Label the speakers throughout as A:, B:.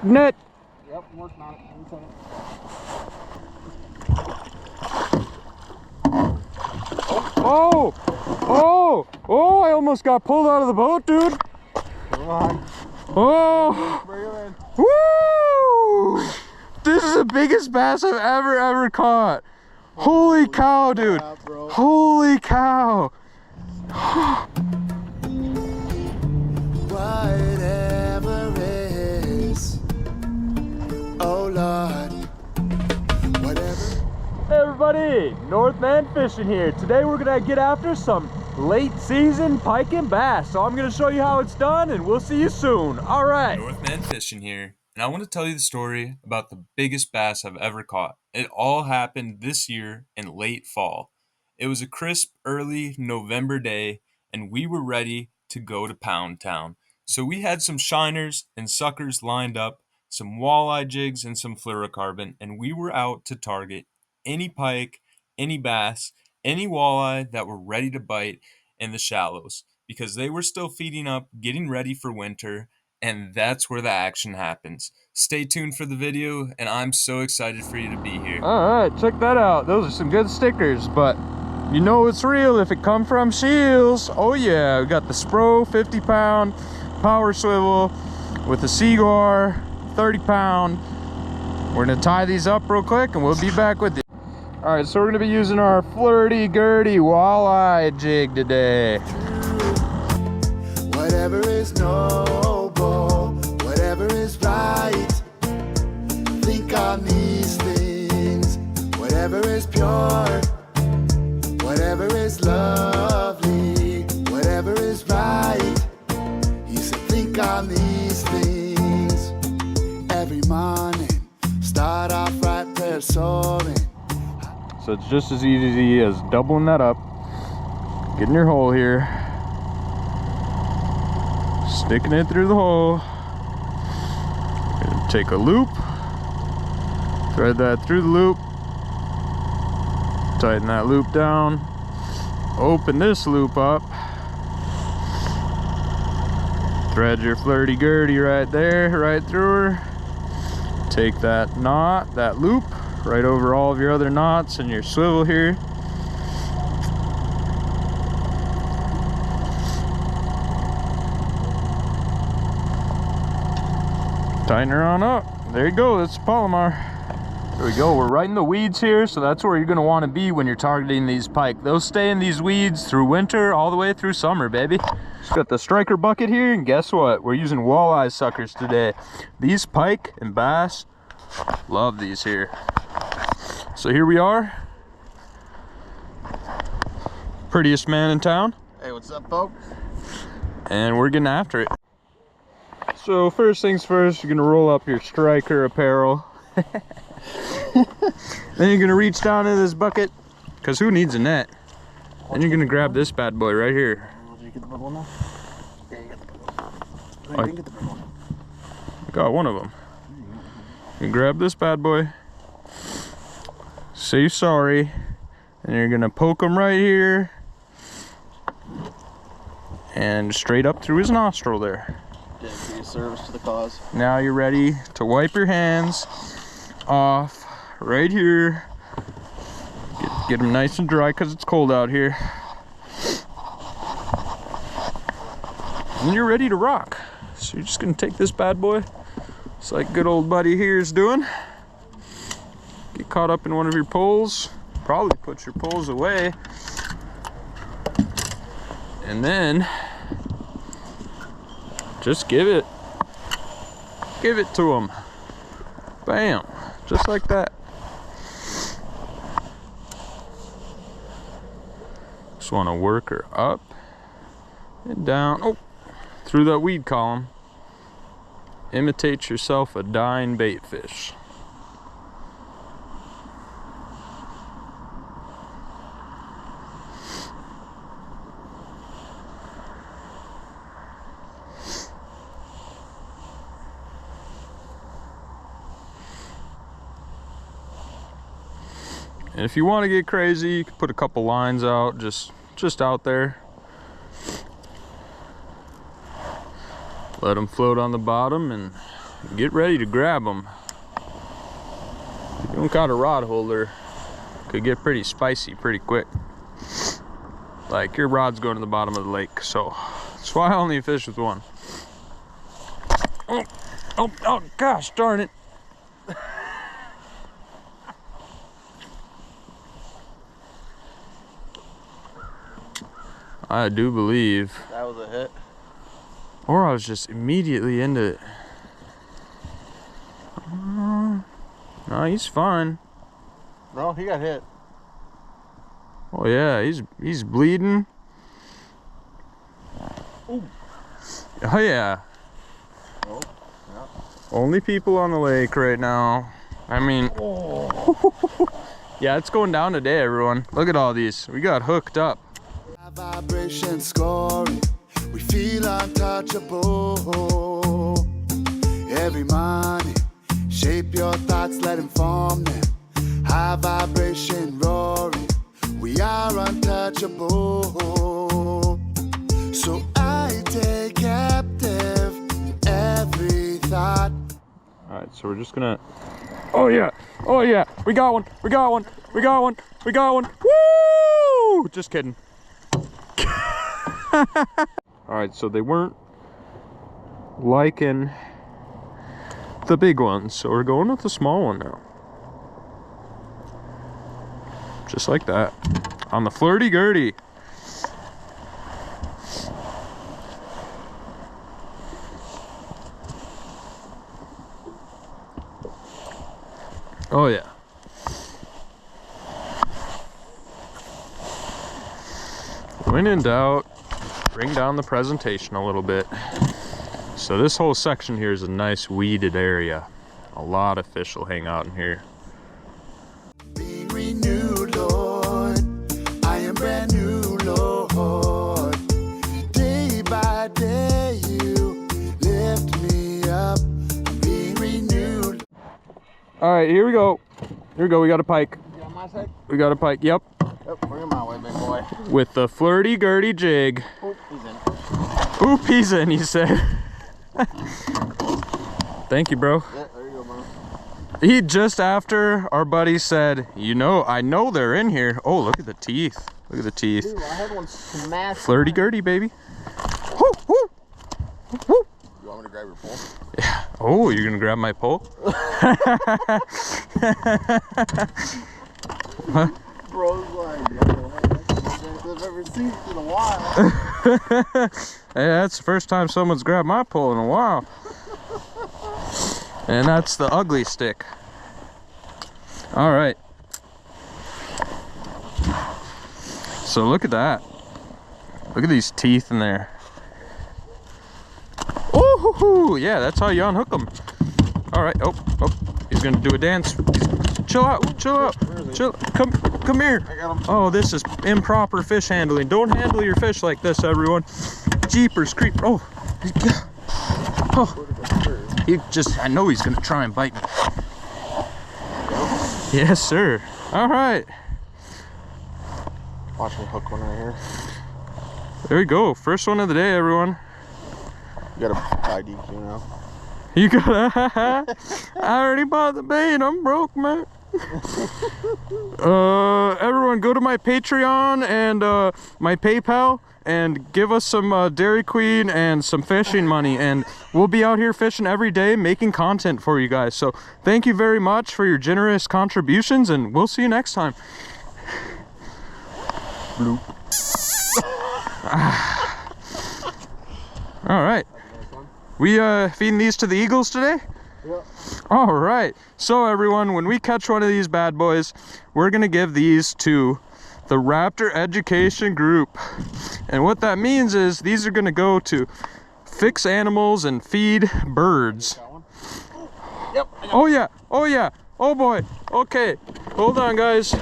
A: net.
B: Yep, I'm working on it.
A: Oh, oh, oh, I almost got pulled out of the boat, dude.
B: Come on.
A: Oh,
B: Bring it in.
A: woo! This is the biggest bass I've ever caught. Holy cow, dude.
B: Yeah, bro.
A: Holy cow.
C: Whatever is, oh Lord, whatever.
A: Hey everybody, Northman Fishing here. Today we're gonna get after some late season pike and bass. So I'm gonna show you how it's done and we'll see you soon. All right.
D: Northman Fishing here, and I want to tell you the story about the biggest bass I've ever caught. It all happened this year in late fall. It was a crisp early November day and we were ready to go to Pound Town. So we had some shiners and suckers lined up, some walleye jigs and some fluorocarbon, and we were out to target any pike, any bass, any walleye that were ready to bite in the shallows because they were still feeding up, getting ready for winter, and that's where the action happens. Stay tuned for the video, and I'm so excited for you to be here.
A: All right, check that out. Those are some good stickers, but you know it's real if it come from Shields. Oh yeah, we got the Spro 50-pound power swivel with the Seaguar 30-pound. We're gonna tie these up real quick and we'll be back with you. All right, so we're gonna be using our flirty-gurdy walleye jig today.
C: Whatever is noble, whatever is right, think on these things. Whatever is pure, whatever is lovely, whatever is right, he said think on these things. Every morning, start off right there soaring.
A: So it's just as easy as doubling that up, getting your hole here, sticking it through the hole. You're gonna take a loop, thread that through the loop, tighten that loop down, open this loop up, thread your flirty-gurdy right there, right through her, take that knot, that loop, right over all of your other knots and your swivel here. Tighten her on up. There you go, that's Palomar. There we go, we're right in the weeds here, so that's where you're gonna wanna be when you're targeting these pike. They'll stay in these weeds through winter, all the way through summer, baby. Just got the striker bucket here, and guess what? We're using walleye suckers today. These pike and bass, love these here. So here we are. Prettiest man in town.
B: Hey, what's up, folks?
A: And we're getting after it. So first things first, you're gonna roll up your striker apparel. Then you're gonna reach down in this bucket, because who needs a net? Then you're gonna grab this bad boy right here.
B: Did you get the big one now? Yeah, you got the big one. No,
A: I-
B: you didn't get the big one.
A: Got one of them. You grab this bad boy, say sorry, and you're gonna poke him right here and straight up through his nostril there.
B: Dedicate a service to the cause.
A: Now you're ready to wipe your hands off right here. Get them nice and dry because it's cold out here. And you're ready to rock. So you're just gonna take this bad boy, just like good old buddy here is doing. Get caught up in one of your poles. Probably put your poles away. And then just give it to them. Bam, just like that. Just want to work her up and down, oh, through that weed column. Imitate yourself a dying bait fish. And if you want to get crazy, you can put a couple lines out, just out there. Let them float on the bottom and get ready to grab them. You don't got a rod holder, could get pretty spicy pretty quick. Like your rod's going to the bottom of the lake, so that's why I only fish with one. Oh gosh darn it. I do believe.
B: That was a hit.
A: Or I was just immediately into it. No, he's fine.
B: No, he got hit.
A: Oh yeah, he's bleeding.
B: Ooh.
A: Oh yeah.
B: Oh, yeah.
A: Only people on the lake right now. I mean, yeah, it's going down today, everyone. Look at all these. We got hooked up.
C: Vibration scoring, we feel untouchable. Every morning, shape your thoughts, let them form them. High vibration roaring, we are untouchable. So I take captive every thought.
A: All right, so we're just gonna. Oh yeah, we got one, we got one, we got one, we got one. Woo! Just kidding. All right, so they weren't liking the big ones, so we're going with the small one now. Just like that. On the Flirty Gurdy. Oh yeah. When in doubt, bring down the presentation a little bit. So this whole section here is a nice weeded area. A lot of fish will hang out in here.
C: Being renewed, Lord, I am brand new, Lord. Day by day you lift me up. I'm being renewed.
A: All right, here we go. Here we go, we got a pike.
B: You on my side?
A: We got a pike, yep.
B: Yep, bring him my way, big boy.
A: With the Flirty Gurdy jig.
B: Oop, he's in.
A: Oop, he's in, he said. Thank you, bro.
B: Yeah, there you go, bro.
A: He just after our buddy said, you know, I know they're in here. Oh, look at the teeth. Look at the teeth.
B: Dude, I had one smash.
A: Flirty Gurdy, baby. Woo, woo. Woo.
B: You want me to grab your pole?
A: Yeah. Oh, you're gonna grab my pole? What?
B: Bro's like, I've ever seen it in a while.
A: Hey, that's the first time someone's grabbed my pole in a while. And that's the ugly stick. All right. So look at that. Look at these teeth in there. Oh, yeah, that's how you unhook them. All right. Oh, he's gonna do a dance. Chill out, chill out, chill. Come here.
B: I got him.
A: Oh, this is improper fish handling. Don't handle your fish like this, everyone. Jeepers creep. Oh, he just, I know he's gonna try and bite me. Yes, sir. All right.
B: Watch me hook one right here.
A: There we go. First one of the day, everyone.
B: You got a IDQ now.
A: You got I already bought the bait. I'm broke, man. Everyone go to my Patreon and my PayPal and give us some Dairy Queen and some fishing money, and we'll be out here fishing every day making content for you guys. So thank you very much for your generous contributions, and we'll see you next time. Bloop. All right, we feeding these to the eagles today?
B: Yep.
A: All right, so everyone, when we catch one of these bad boys, we're gonna give these to the Raptor Education Group. And what that means is these are gonna go to fix animals and feed birds.
B: Yep.
A: Oh yeah, oh yeah, oh boy. Okay, hold on guys.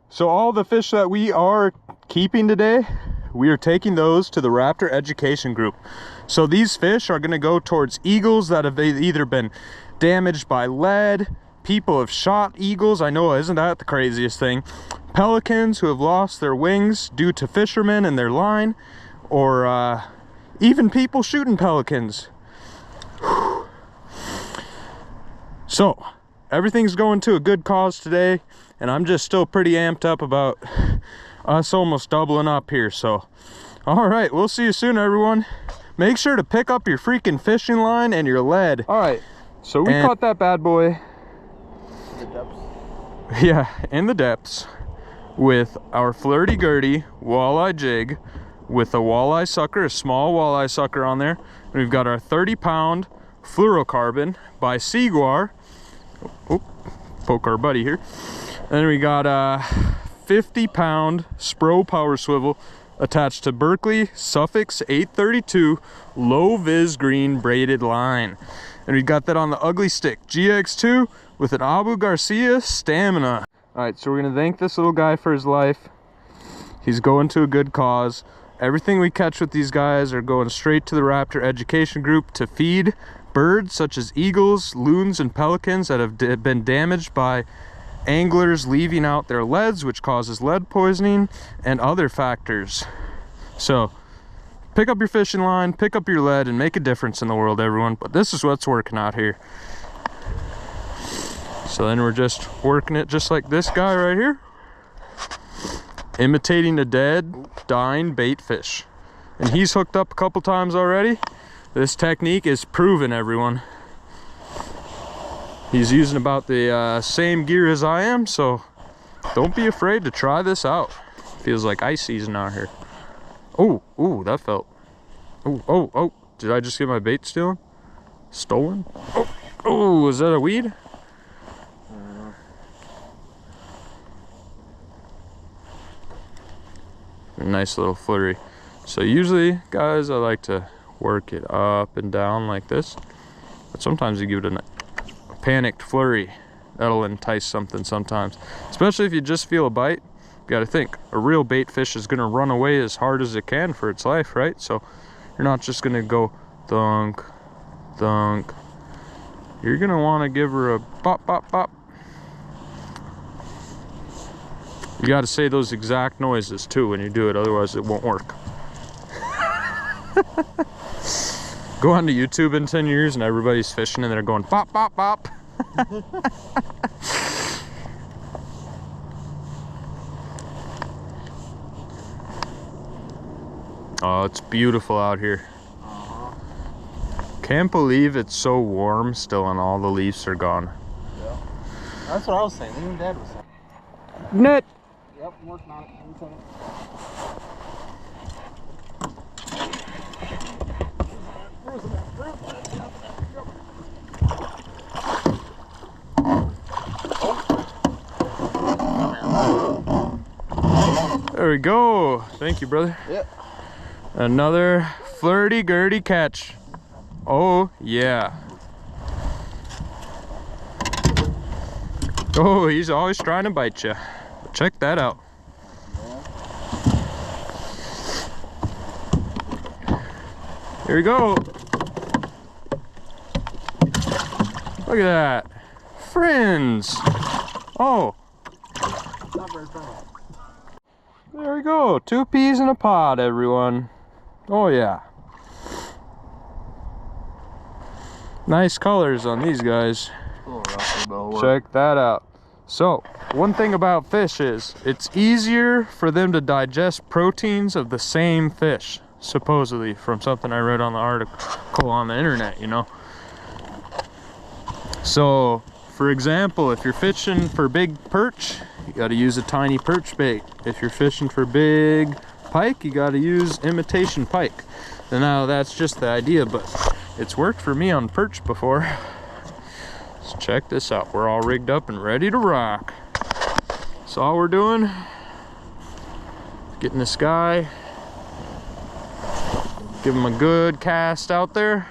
A: So all the fish that we are keeping today, we are taking those to the Raptor Education Group. So these fish are gonna go towards eagles that have either been damaged by lead, people have shot eagles, I know, isn't that the craziest thing? Pelicans who have lost their wings due to fishermen and their line, or even people shooting pelicans. So everything's going to a good cause today, and I'm just still pretty amped up about us almost doubling up here. So all right, we'll see you soon, everyone. Make sure to pick up your freaking fishing line and your lead. All right, so we caught that bad boy.
B: The depths.
A: Yeah, in the depths with our flirty-gurdy walleye jig with a walleye sucker, a small walleye sucker on there. And we've got our 30-pound fluorocarbon by Seaguar. Oh, poke our buddy here. And then we got a 50-pound Spro Power Swivel attached to Berkley Suffix 832 low vis green braided line. And we got that on the Ugly Stick GX2 with an Abu Garcia Stamina. All right, so we're gonna thank this little guy for his life. He's going to a good cause. Everything we catch with these guys are going straight to the Raptor Education Group to feed birds such as eagles, loons, and pelicans that have been damaged by anglers leaving out their leads, which causes lead poisoning and other factors. So pick up your fishing line, pick up your lead, and make a difference in the world, everyone. But this is what's working out here. So then we're just working it just like this guy right here, imitating a dead, dying bait fish. And he's hooked up a couple times already. This technique is proven, everyone. He's using about the same gear as I am, so don't be afraid to try this out. Feels like ice season out here. Oh, ooh, that felt. Oh, did I just get my bait stolen? Oh, is that a weed? A nice little flurry. So usually, guys, I like to work it up and down like this, but sometimes you give it a panicked flurry. That'll entice something sometimes, especially if you just feel a bite. You got to think a real bait fish is going to run away as hard as it can for its life, right? So you're not just going to go thunk thunk. You're going to want to give her a bop bop bop. You got to say those exact noises too when you do it, otherwise it won't work. Go on to YouTube in 10 years and everybody's fishing and they're going bop bop bop. Oh, it's beautiful out here. Can't believe it's so warm still and all the leaves are gone.
B: Yeah. That's what I was saying. Even Dad was saying.
A: Net.
B: Yep, I'm working on it.
A: There we go. Thank you, brother.
B: Yep.
A: Another flirty-gurdy catch. Oh, yeah. Oh, he's always trying to bite you. Check that out. Here we go. Look at that. Friends. Oh.
B: Not very far.
A: There we go. 2 peas in a pod, everyone. Oh, yeah. Nice colors on these guys.
B: A little roughy, but it'll work.
A: Check that out. So, one thing about fish is it's easier for them to digest proteins of the same fish, supposedly, from something I read on the article on the internet, you know. So, for example, if you're fishing for big perch, you got to use a tiny perch bait. If you're fishing for big pike, you got to use imitation pike. And now that's just the idea, but it's worked for me on perch before. So check this out. We're all rigged up and ready to rock. So all we're doing, getting this guy, give him a good cast out there.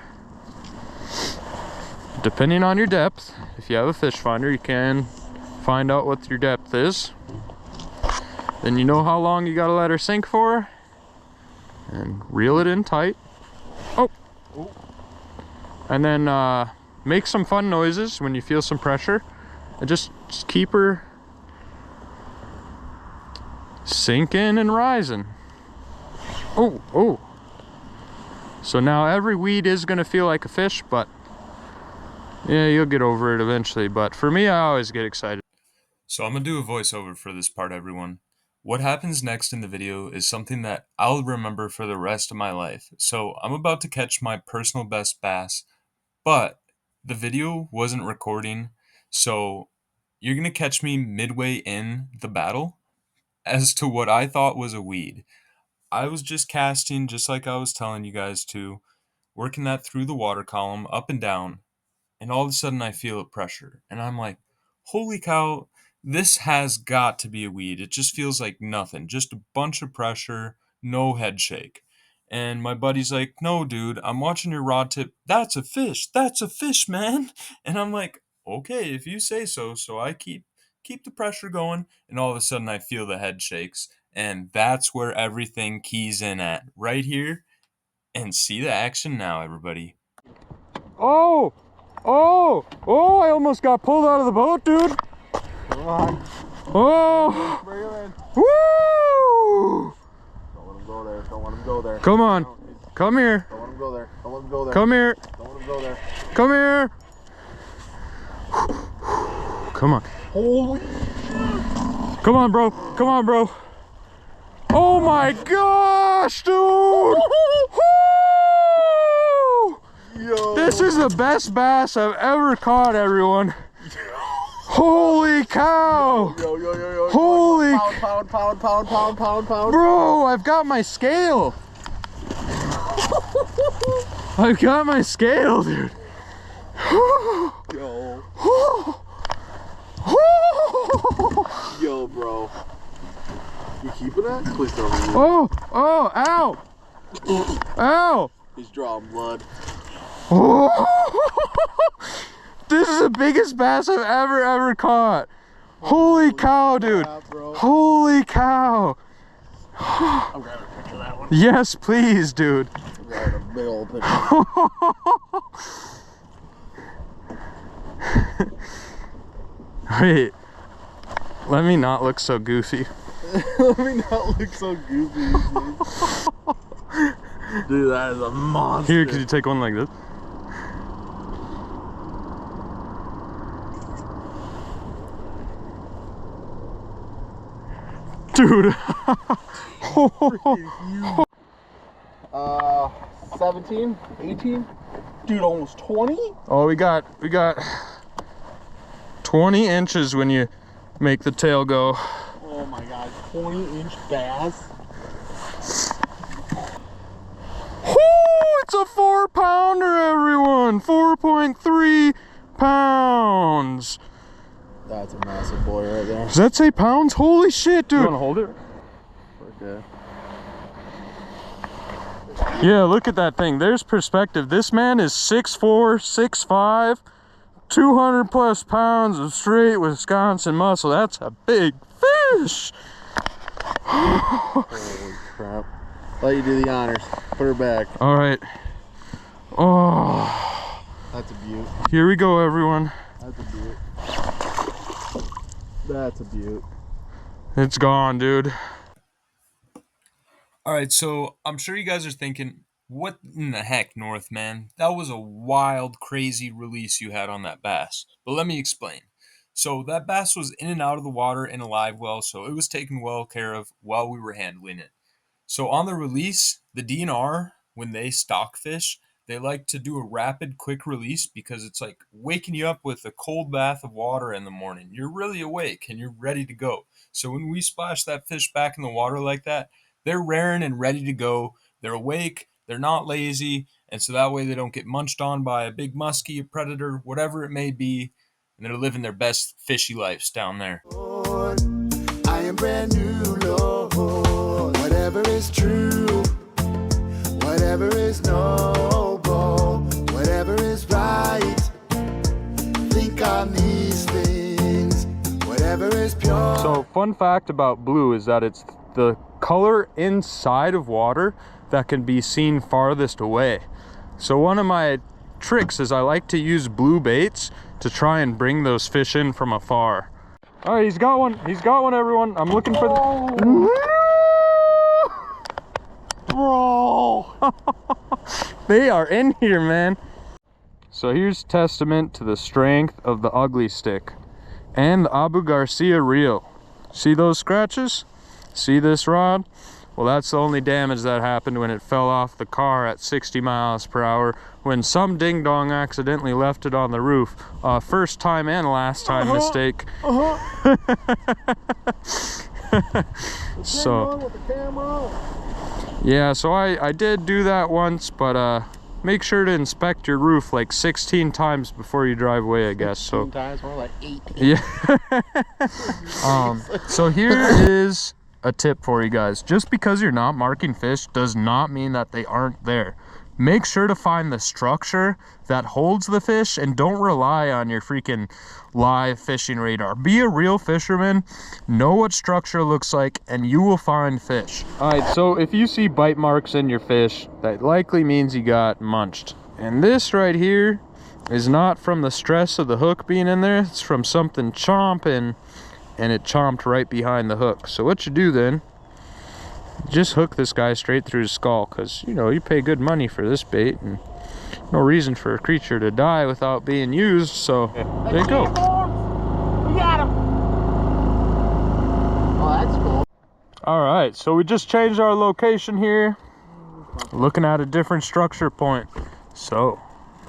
A: Depending on your depth, if you have a fish finder, you can find out what your depth is. Then you know how long you gotta let her sink for, and reel it in tight. Oh, and then make some fun noises when you feel some pressure, and just keep her sinking and rising. Oh. So now every weed is gonna feel like a fish, but Yeah, you'll get over it eventually, but for me, I always get excited.
D: So I'm gonna do a voiceover for this part, everyone. What happens next in the video is something that I'll remember for the rest of my life. So I'm about to catch my personal best bass, but the video wasn't recording, so you're gonna catch me midway in the battle as to what I thought was a weed. I was just casting just like I was telling you guys to, working that through the water column up and down, and all of a sudden I feel a pressure, and I'm like, holy cow, this has got to be a weed. It just feels like nothing, just a bunch of pressure, no head shake. And my buddy's like, no, dude, I'm watching your rod tip. That's a fish, man. And I'm like, okay, if you say so. So I keep the pressure going, and all of a sudden I feel the head shakes, and that's where everything keys in at, right here. And see the action now, everybody.
A: Oh! Oh! Oh, I almost got pulled out of the boat, dude!
B: Come on.
A: Oh!
B: Bring him in.
A: Woo!
B: Don't let him go there. Don't let him go there.
A: Come on. Come here.
B: Don't let him go there. Don't let him go there.
A: Come here.
B: Don't let him go there.
A: Come here. Come on.
B: Holy.
A: Come on, bro. Come on, bro. Oh my gosh, dude! Woo!
B: Yo.
A: This is the best bass I've ever caught, everyone. Holy cow!
B: Yo.
A: Holy
B: Pound.
A: bro, I've got my scale. I've got my scale, dude.
B: Yo. Yo, bro. You keeping that? Please don't.
A: Oh, ow. Ow.
B: He's drawing blood.
A: This is the biggest bass I've ever caught. Holy cow, dude.
B: Bro.
A: Holy cow.
B: I'm grabbing a picture of that one.
A: Yes, please, dude.
B: I'm grabbing a big old picture.
A: Wait. Let me not look so goofy.
B: Let me not look so goofy. Dude, that is a monster.
A: Here, could you take one like this? Dude.
B: 17, 18? Dude, almost 20?
A: Oh, we got 20 inches when you make the tail go.
B: Oh my god, 20-inch bass?
A: Oh, it's a 4-pounder, everyone. 4.3 pounds.
B: That's a massive boy right there.
A: Does that say pounds? Holy shit, dude.
B: You wanna hold it? Okay.
A: Yeah, look at that thing. There's perspective. This man is 6'4", 6'5", 200 plus pounds of straight Wisconsin muscle. That's a big fish.
B: Holy crap. Let you do the honors. Put her back.
A: All right. Oh,
B: That's a beaut.
A: here we go, everyone.
B: That's a beaut. That's a beaut.
A: It's gone, dude.
D: All right, so I'm sure you guys are thinking, what in the heck, North, man? That was a wild, crazy release you had on that bass. But let me explain. So that bass was in and out of the water in a live well, so it was taken well care of while we were handling it. So on the release, the DNR, when they stock fish, they like to do a rapid, quick release because it's like waking you up with a cold bath of water in the morning. You're really awake and you're ready to go. So when we splash that fish back in the water like that, they're raring and ready to go. They're awake. They're not lazy. And so that way they don't get munched on by a big muskie, a predator, whatever it may be. And they're living their best fishy lives down there.
C: Lord, I am brand new, Lord. Whatever is true, whatever is noble, whatever is right, think on these things, whatever is pure.
A: So, fun fact about blue is that it's the color inside of water that can be seen farthest away. So one of my tricks is I like to use blue baits to try and bring those fish in from afar. All right, he's got one, everyone. I'm looking for the...
B: Bro!
A: They are in here, man. So here's testament to the strength of the Ugly Stick and the Abu Garcia reel. See those scratches? See this rod? Well, that's the only damage that happened when it fell off the car at 60 miles per hour when some ding-dong accidentally left it on the roof. First time and last time mistake. So yeah, so I did do that once, but make sure to inspect your roof like 16 times before you drive away, I guess. So
B: times more like 8.
A: yeah. So here is a tip for you guys. Just because you're not marking fish does not mean that they aren't there. Make sure to find the structure that holds the fish and don't rely on your freaking live fishing radar. Be a real fisherman, know what structure looks like, and you will find fish. All right, so if you see bite marks in your fish, that likely means you got munched. And this right here is not from the stress of the hook being in there, it's from something chomping, and it chomped right behind the hook. So what you do then, just hook this guy straight through his skull, because you know you pay good money for this bait and no reason for a creature to die without being used. So there you go.
B: We got him. Oh, that's cool.
A: All right, so we just changed our location here, looking at a different structure point. So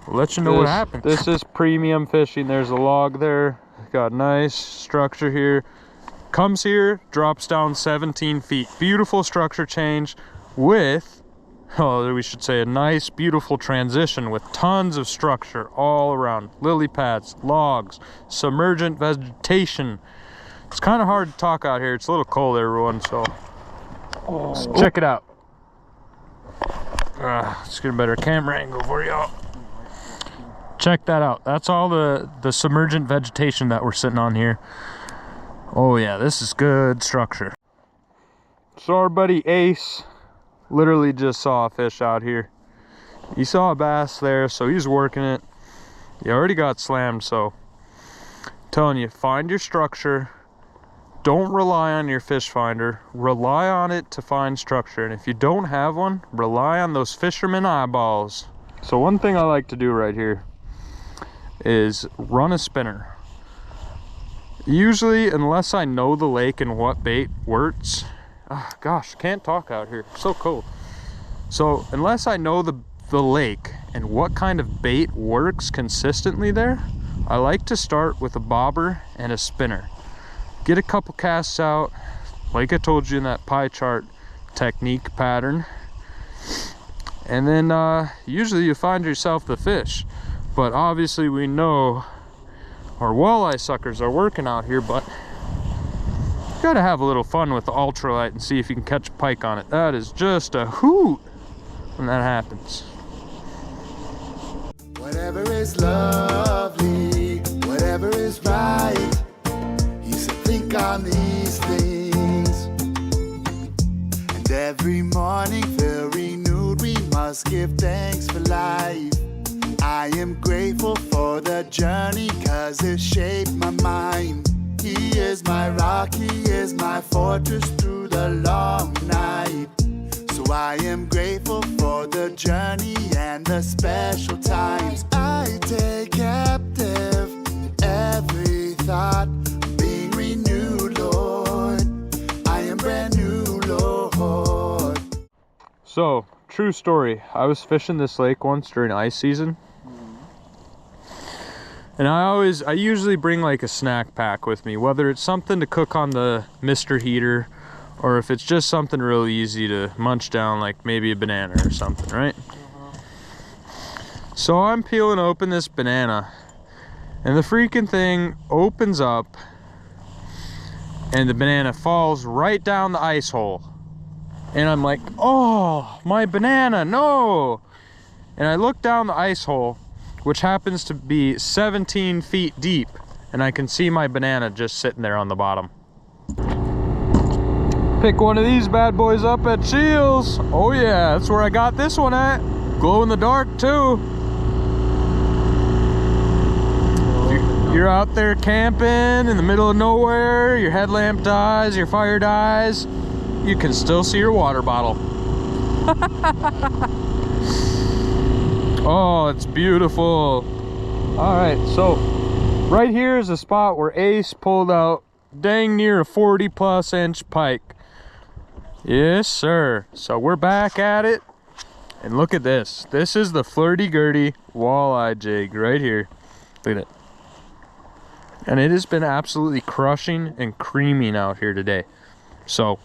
A: we'll let you know what happened. This is premium fishing. There's a log there, got nice structure here. Comes here, drops down 17 feet. Beautiful structure change with, oh, we should say a nice, beautiful transition with tons of structure all around. Lily pads, logs, submergent vegetation. It's kind of hard to talk out here. It's a little cold, everyone, so let's check it out. Let's get a better camera angle for y'all. Check that out. That's all the submergent vegetation that we're sitting on here. Oh yeah, this is good structure. So our buddy Ace literally just saw a fish out here. He saw a bass there, so he's working it. He already got slammed, so I'm telling you, find your structure. Don't rely on your fish finder. Rely on it to find structure. And if you don't have one, rely on those fisherman eyeballs. So one thing I like to do right here is run a spinner. Usually, unless I know the lake and what bait works, gosh, can't talk out here, so cold. So unless I know the lake and what kind of bait works consistently there, I like to start with a bobber and a spinner. Get a couple casts out, like I told you in that pie chart technique pattern, and then usually you find yourself the fish. But obviously we know our walleye suckers are working out here, but you gotta have a little fun with the ultralight and see if you can catch a pike on it. That is just a hoot when that happens.
C: Whatever is lovely, whatever is right, he said think on these things. And every morning feel renewed, we must give thanks for life. I am grateful for the journey, cause it shaped my mind. He is my rock, he is my fortress through the long night. So I am grateful for the journey and the special times. I take captive every thought, being renewed, Lord. I am brand new, Lord.
A: So, true story. I was fishing this lake once during ice season. And I usually bring like a snack pack with me, whether it's something to cook on the Mr. Heater or if it's just something real easy to munch down, like maybe a banana or something, right? So I'm peeling open this banana and the freaking thing opens up and the banana falls right down the ice hole. And I'm like, oh, my banana, no! And I look down the ice hole, which happens to be 17 feet deep, and I can see my banana just sitting there on the bottom. Pick one of these bad boys up at Shields. Oh yeah, that's where I got this one at. Glow in the dark too. You're out there camping in the middle of nowhere, your headlamp dies, your fire dies, you can still see your water bottle. Oh, it's beautiful. All right, so right here is a spot where Ace pulled out dang near a 40+ inch pike. Yes, sir. So we're back at it. And look at this. This is the flirty-gurdy walleye jig right here. Look at it. And it has been absolutely crushing and creaming out here today. So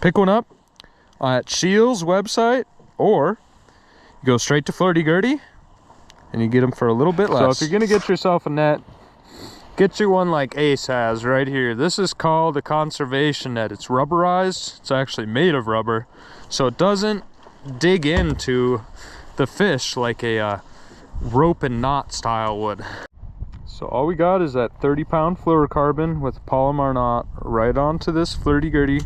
A: pick one up at Scheels website, or you go straight to flirty-gurdy and you get them for a little bit less. So if you're gonna get yourself a net, get you one like Ace has right here. This is called a conservation net. It's rubberized. It's actually made of rubber, so it doesn't dig into the fish like a rope and knot style would. So all we got is that 30-pound fluorocarbon with Palomar knot right onto this flirty-gurdy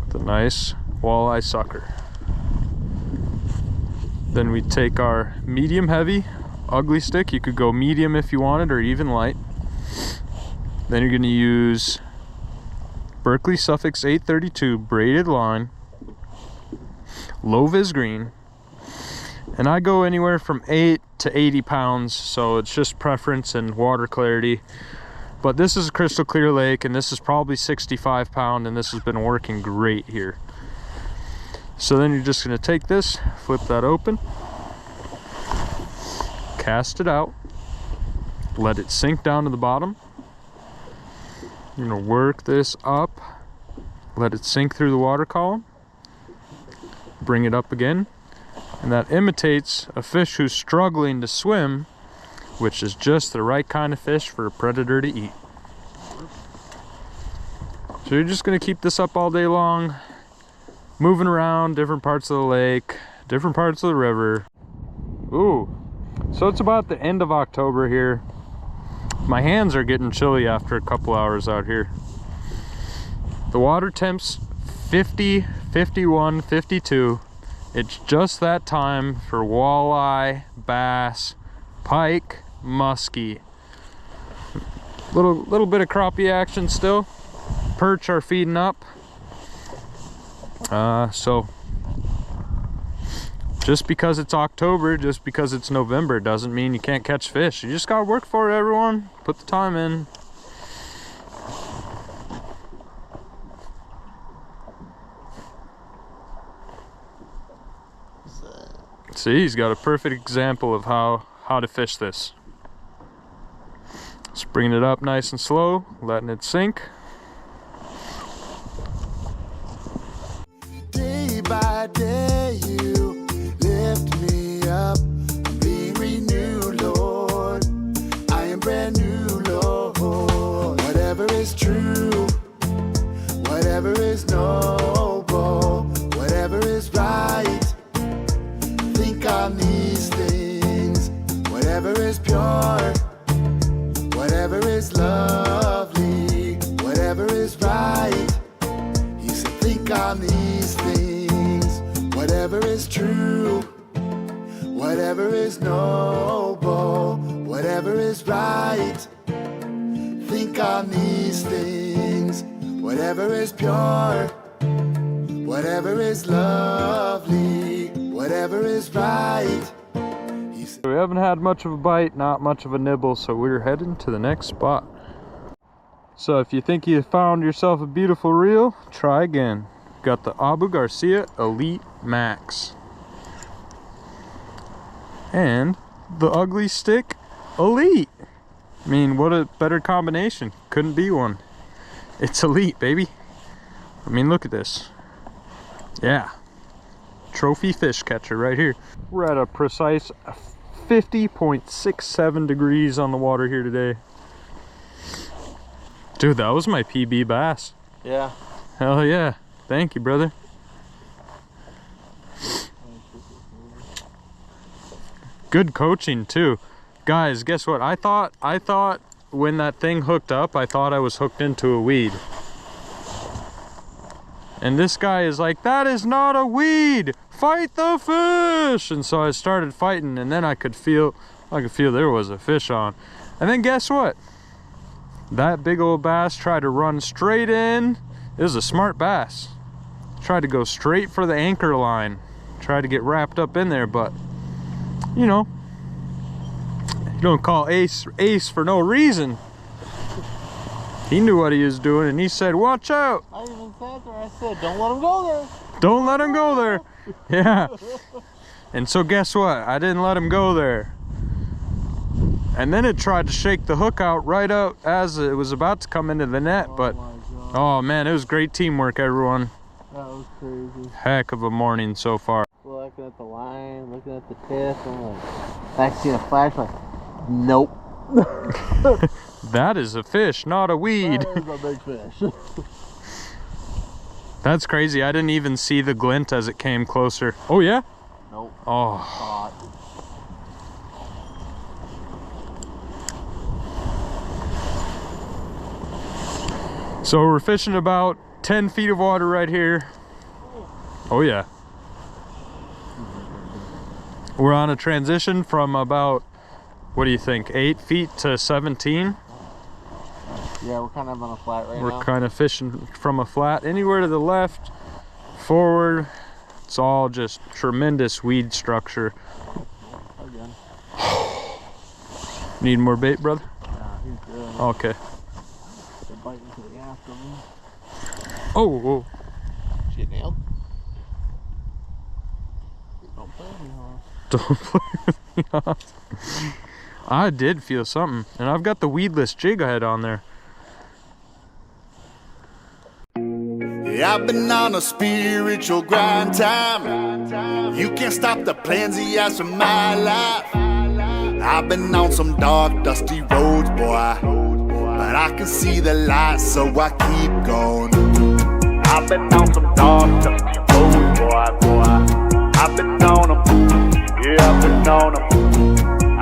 A: with a nice walleye sucker. Then we take our medium heavy ugly stick. You could go medium if you wanted, or even light. Then you're going to use Berkley Suffix 832 braided line, low vis green, and I go anywhere from 8 to 80 pounds, so it's just preference and water clarity. But this is a crystal clear lake, and this is probably 65 pound, and this has been working great here. So then you're just going to take this, flip that open, cast it out, let it sink down to the bottom. You're going to work this up, let it sink through the water column, bring it up again, and that imitates a fish who's struggling to swim, which is just the right kind of fish for a predator to eat. So you're just going to keep this up all day long, moving around different parts of the lake, different parts of the river. Ooh, so it's about the end of October here. My hands are getting chilly after a couple hours out here. The water temp's 50, 51, 52. It's just that time for walleye, bass, pike, muskie. Little bit of crappie action still. Perch are feeding up. So just because it's October, just because it's November, doesn't mean you can't catch fish. You just gotta work for it, everyone. Put the time in. See, he's got a perfect example of how to fish this. Just bringing it up nice and slow, letting it sink.
C: Day by day you lift me up. I'm being renewed, Lord. I am brand new, Lord. Whatever is true, whatever is noble, whatever is right, think on these things. Whatever is pure, whatever is lovely, whatever is right, he said think on these things. Whatever is true, whatever is noble, whatever is right, think on these things. Whatever is pure, whatever is lovely, whatever is right.
A: We haven't had much of a bite, not much of a nibble, so we're heading to the next spot. So if you think you found yourself a beautiful reel, try again. Got the Abu Garcia Elite Max. And the Ugly Stick Elite. I mean, what a better combination. Couldn't be one. It's elite, baby. I mean, look at this. Yeah. Trophy fish catcher right here. We're at a precise 50.67 degrees on the water here today. Dude, that was my PB bass.
B: Yeah.
A: Hell yeah. Thank you, brother. Good coaching too. Guys, guess what? I thought when that thing hooked up, I thought I was hooked into a weed. And this guy is like, that is not a weed. Fight the fish. And so I started fighting, and then I could feel there was a fish on. And then guess what? That big old bass tried to run straight in. It was a smart bass. Tried to go straight for the anchor line. Tried to get wrapped up in there, but you know, you don't call Ace Ace for no reason. He knew what he was doing, and he said, watch out.
B: I even sat there. I said, don't let him go there.
A: Don't let him go there. Yeah. And so guess what? I didn't let him go there. And then it tried to shake the hook out right out as it was about to come into the net. But, oh man, it was great teamwork, everyone.
B: That was crazy.
A: Heck of a morning so far.
B: Looking at the line, looking at the tip, I'm like, I see a flash, like, nope.
A: That is a fish, not a weed.
B: That is a big fish.
A: That's crazy. I didn't even see the glint as it came closer. Oh yeah?
B: Nope.
A: Oh.
B: Hot.
A: So we're fishing about 10 feet of water right here. Oh yeah. We're on a transition from about, what do you think, 8 feet to 17?
B: Yeah, we're kind of on a flat right now.
A: We're kind of fishing from a flat. Anywhere to the left, forward, it's all just tremendous weed structure.
B: Again.
A: Need more bait, brother?
B: Nah, he's good.
A: Okay.
B: They're biting to the after me.
A: Oh,
B: Shit, nailed. Don't play with me, huh?
A: don't play with me, huh? I did feel something, and I've got the weedless jig head on there.
C: Yeah, I've been on a spiritual grind time. You can't stop the plans he has for my life. I've been on some dark, dusty roads, boy, but I can see the light, so I keep going. I've been on some dark, dusty roads, boy. I've been on them, yeah, I've been on them.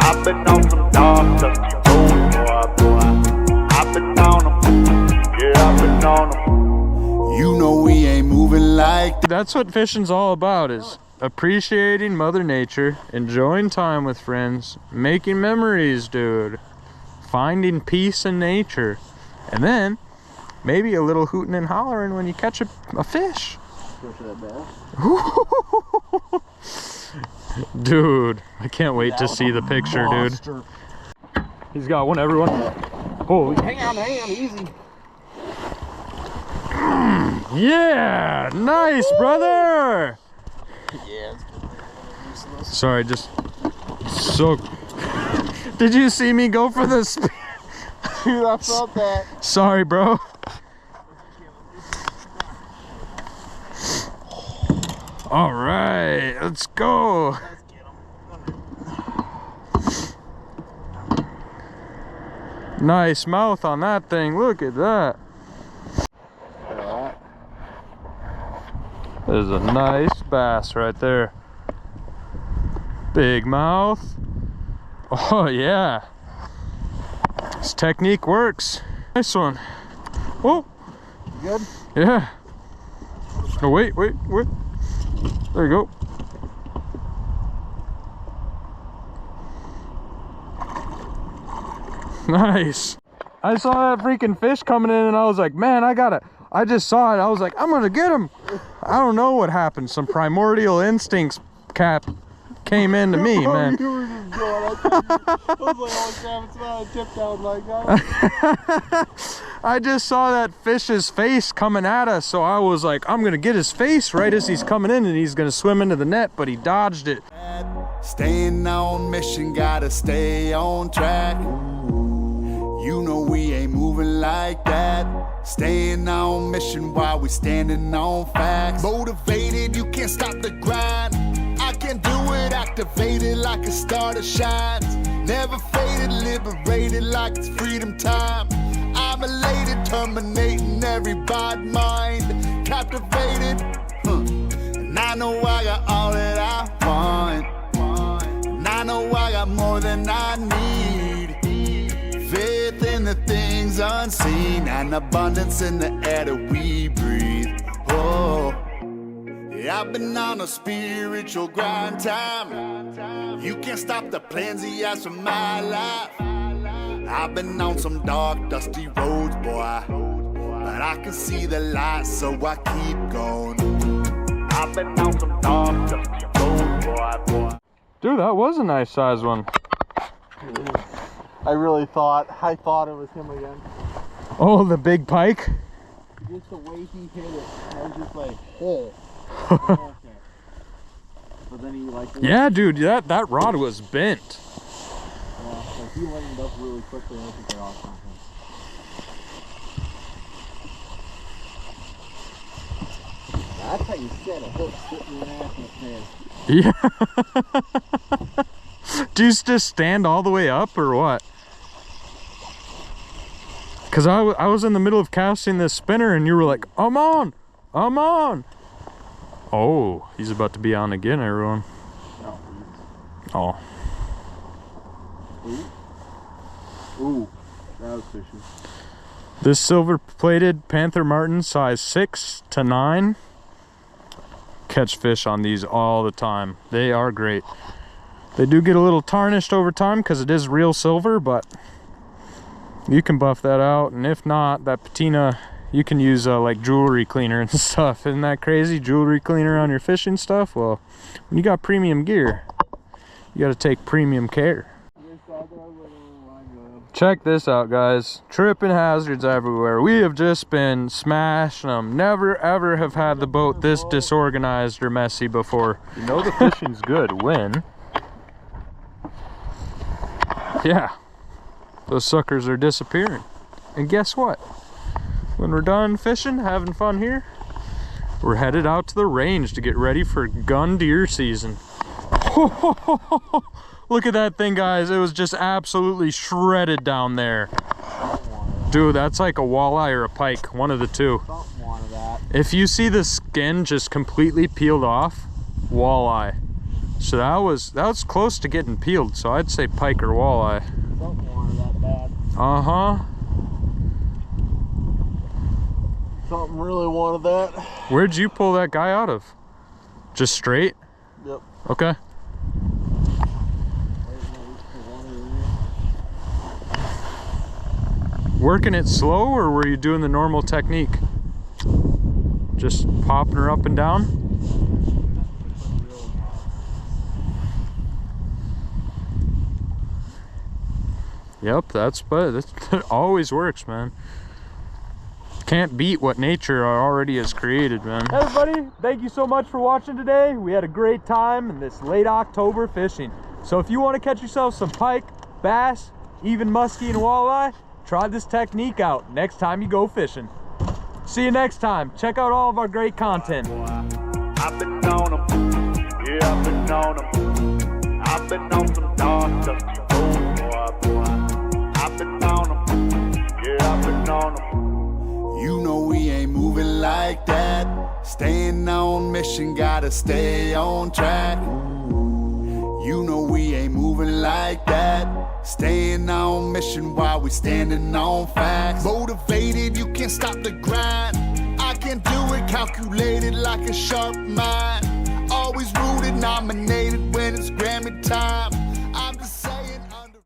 C: I've been on some dark, dusty roads, boy. I've been on them, yeah, I've been on them. You know we ain't moving like
A: That's what fishing's all about, is appreciating Mother Nature, enjoying time with friends, making memories, dude, finding peace in nature, and then maybe a little hooting and hollering when you catch a fish.
B: Go for that bass.
A: Dude, I can't wait to see the picture, dude. He's got one, everyone. Holy.
B: Hang on, easy.
A: Yeah, nice, brother.
B: Yeah.
A: Sorry, just so. Did you see me go for this?
B: Dude, I felt that.
A: Sorry, bro. All right, let's go. Nice mouth on that thing. Look at that. There's a nice bass right there. Big mouth. Oh yeah. This technique works. Nice one. Whoa.
B: Good?
A: Yeah. Oh, wait. There you go. Nice. I saw that freaking fish coming in and I was like, man, I just saw it. I was like, I'm gonna get him. I don't know what happened. Some primordial instincts came into me, man.
B: You were just going. I was like, oh crap, it's not a tip down like that.
A: I just saw that fish's face coming at us, so I was like, I'm gonna get his face right as he's coming in and he's gonna swim into the net, but he dodged it.
C: Staying on mission, gotta stay on track. You know we ain't moving like that. Staying on mission while we standing on facts. Motivated, you can't stop the grind. I can do it, activated like a star that shines. Never faded, liberated like it's freedom time. I'm elated, terminating every bad mind. Captivated, and I know I got all that I want. And I know I got more than I need. Faith in the things unseen, and abundance in the air that we breathe. Oh, yeah, I've been on a spiritual grind time. You can't stop the plans he has for my life. I've been on some dark, dusty roads, boy, but I can see the light, so I keep going. I've been on some dark, dusty roads, boy.
A: Dude, that was a nice size one.
B: I thought it was him again.
A: Oh, the big pike?
B: Just the way he hit it, I was just like, oh. Okay. But then he like...
A: Yeah, dude, that rod was bent.
B: Yeah, like he lightened up really quickly and I think they're awesome. That's how you set a hook sitting your ass in the sand.
A: Yeah. Do you just stand all the way up or what? Because I was in the middle of casting this spinner and you were like, I'm on. Oh, he's about to be on again, everyone.
B: No.
A: Oh.
B: Ooh, that was fishing.
A: This silver-plated Panther Martin, size 6 to 9. Catch fish on these all the time. They are great. They do get a little tarnished over time because it is real silver, but you can buff that out. And if not, that patina, you can use like jewelry cleaner and stuff. Isn't that crazy? Jewelry cleaner on your fishing stuff? Well, when you got premium gear, you got to take premium care. Check this out, guys. Tripping hazards everywhere. We have just been smashing them. Never ever have had the boat this disorganized or messy before. You know the fishing's good when... Yeah, those suckers are disappearing. And guess what? When we're done fishing, having fun here, we're headed out to the range to get ready for gun deer season. Look at that thing, guys. It was just absolutely shredded down there. Dude, that's like a walleye or a pike, one of the two. If you see the skin just completely peeled off, walleye. So that was close to getting peeled, so I'd say pike or walleye.
B: Something wanted that bad.
A: Uh-huh.
B: Something really wanted that.
A: Where'd you pull that guy out of? Just straight?
B: Yep.
A: Okay. Working it slow, or were you doing the normal technique? Just popping her up and down? Yep, it always works, man. Can't beat what nature already has created, man. Hey everybody, thank you so much for watching today. We had a great time in this late October fishing. So if you want to catch yourself some pike, bass, even muskie and walleye, try this technique out next time you go fishing. See you next time. Check out all of our great content.
E: I've been on them, yeah, I've been on them. I've been on some dark stuff before, boy. I've been on them, yeah, I've been on them.
C: You know we ain't moving like that. Staying on mission, gotta stay on track. You know we ain't moving like that. Staying on mission while we standing on facts. Motivated, you can't stop the grind. I can do it, calculated like a sharp mind. Always rooted, nominated when it's Grammy time.